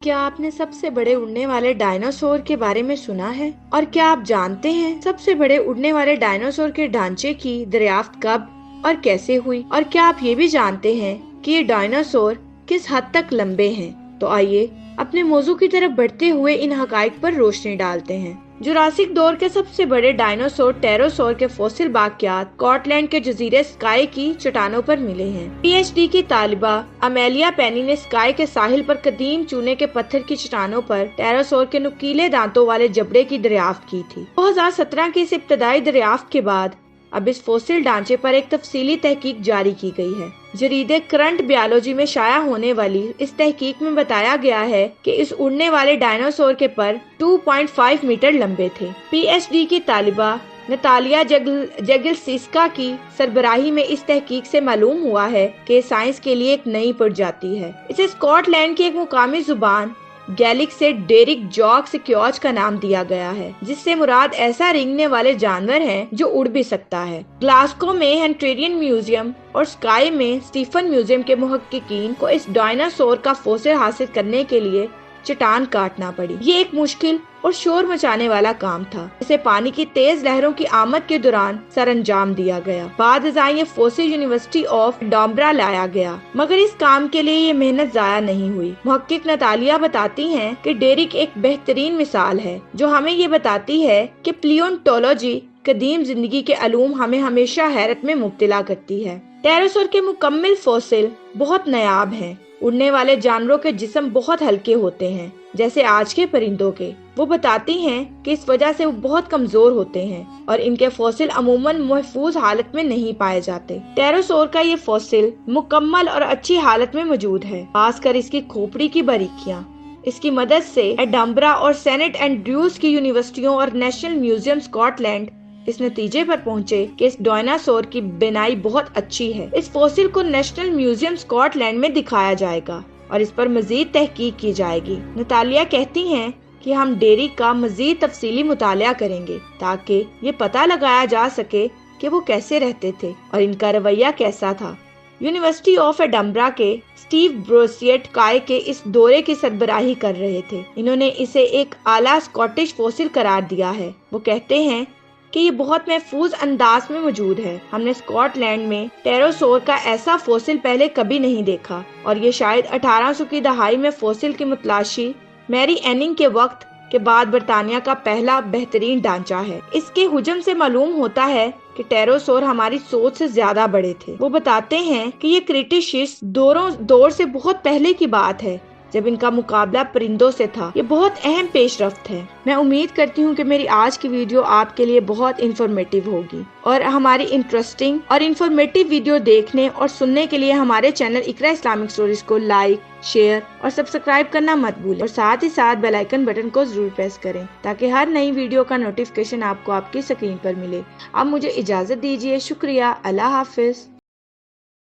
क्या आपने सबसे बड़े उड़ने वाले डायनासोर के बारे में सुना है? और क्या आप जानते हैं सबसे बड़े उड़ने वाले डायनासोर के ढांचे की दरियाफ्त कब और कैसे हुई? और क्या आप ये भी जानते हैं कि ये डायनासोर किस हद तक लंबे हैं? तो आइए अपने मौजू की तरफ बढ़ते हुए इन हकाइक पर रोशनी डालते हैं। जुरासिक दौर के सबसे बड़े डायनासोर टेरोसोर के फॉसिल बाकियात स्कॉटलैंड के जजीरे स्काई की चट्टानों पर मिले हैं। पीएचडी की तालिबा अमेलिया पेनी ने स्काई के साहिल पर कदीम चूने के पत्थर की चट्टानों पर टेरोसोर के नुकीले दांतों वाले जबड़े की दरियाफ्त की थी। 2017 की इस इब्तदाई दरियाफ्त के बाद अब इस फॉसिल ढांचे पर एक तफसीली तहकीक जारी की गई है। जरीदे करंट बायोलॉजी में शाया होने वाली इस तहकीक में बताया गया है कि इस उड़ने वाले डायनासोर के पर 2.5 मीटर लंबे थे। पीएचडी की तालिबा नतालिया जेगिलसिस्का की सरबराही में इस तहकीक से मालूम हुआ है कि साइंस के लिए एक नई प्रजाति है। इसे स्कॉटलैंड की एक मुकामी जुबान गैलिक से डेरिक जॉक सिक्योज का नाम दिया गया है, जिससे मुराद ऐसा रेंगने वाले जानवर है जो उड़ भी सकता है। ग्लासगो में हेंटेरियन म्यूजियम और स्काई में स्टीफन म्यूजियम के मुहक्किकीन को इस डायनासोर का फॉसिल हासिल करने के लिए चट्टान काटना पड़ी। ये एक मुश्किल और शोर मचाने वाला काम था, जिसे पानी की तेज लहरों की आमद के दौरान सरअंजाम दिया गया। बाद ये फॉसिल यूनिवर्सिटी ऑफ एडिनबरा लाया गया, मगर इस काम के लिए ये मेहनत जाया नहीं हुई। मुहक्किक नतालिया बताती हैं कि डेरिक एक बेहतरीन मिसाल है जो हमें ये बताती है कि प्लियोन्टोलॉजी कदीम जिंदगी के अलूम हमें हमेशा हैरत में मुब्तला करती है। टेरोसोर के मुकम्मल फॉसिल बहुत नायाब हैं। उड़ने वाले जानवरों के जिस्म बहुत हल्के होते हैं, जैसे आज के परिंदों के। वो बताती हैं कि इस वजह से वो बहुत कमजोर होते हैं और इनके फॉसिल अमूमन महफूज हालत में नहीं पाए जाते। टेरोसोर का ये फॉसिल मुकम्मल और अच्छी हालत में मौजूद है, खासकर इसकी खोपड़ी की बारीकियां। इसकी मदद से एडिनबरा और सेंट एंड्रयूज की यूनिवर्सिटियों और नेशनल म्यूजियम स्कॉटलैंड इस नतीजे पर पहुंचे कि इस डायनासोर की बिनाई बहुत अच्छी है। इस फॉसिल को नेशनल म्यूजियम स्कॉटलैंड में दिखाया जाएगा और इस पर मजीद तहकीक की जाएगी। नतालिया कहती हैं कि हम डेरिक का मजीद तफसीली मुतालिया करेंगे ताकि ये पता लगाया जा सके कि वो कैसे रहते थे और इनका रवैया कैसा था। यूनिवर्सिटी ऑफ एडिनबरा के स्टीव ब्रोसिएट काय के इस दौरे की सरबराही कर रहे थे। इन्होंने इसे एक आला स्कॉटिश फॉसिल करार दिया है। वो कहते हैं कि ये बहुत महफूज अंदाज में मौजूद है। हमने स्कॉटलैंड में टेरोसोर का ऐसा फॉसिल पहले कभी नहीं देखा और ये शायद 1800 की दहाई में फॉसिल की मुतलाशी मैरी एनिंग के वक्त के बाद बरतानिया का पहला बेहतरीन ढांचा है। इसके हुजम से मालूम होता है कि टेरोसोर हमारी सोच से ज्यादा बड़े थे। वो बताते हैं कि ये क्रिटेशियस दौर से बहुत पहले की बात है, जब इनका मुकाबला परिंदों से था। ये बहुत अहम पेशरफ्त है। मैं उम्मीद करती हूँ कि मेरी आज की वीडियो आपके लिए बहुत इंफॉर्मेटिव होगी और हमारी इंटरेस्टिंग और इंफॉर्मेटिव वीडियो देखने और सुनने के लिए हमारे चैनल इकरा इस्लामिक स्टोरीज को लाइक, शेयर और सब्सक्राइब करना मत भूलें और साथ ही साथ बेल आइकन बटन को जरूर प्रेस करें ताकि हर नई वीडियो का नोटिफिकेशन आपको आपकी स्क्रीन पर मिले। अब मुझे इजाजत दीजिए। शुक्रिया। अल्लाह हाफिज।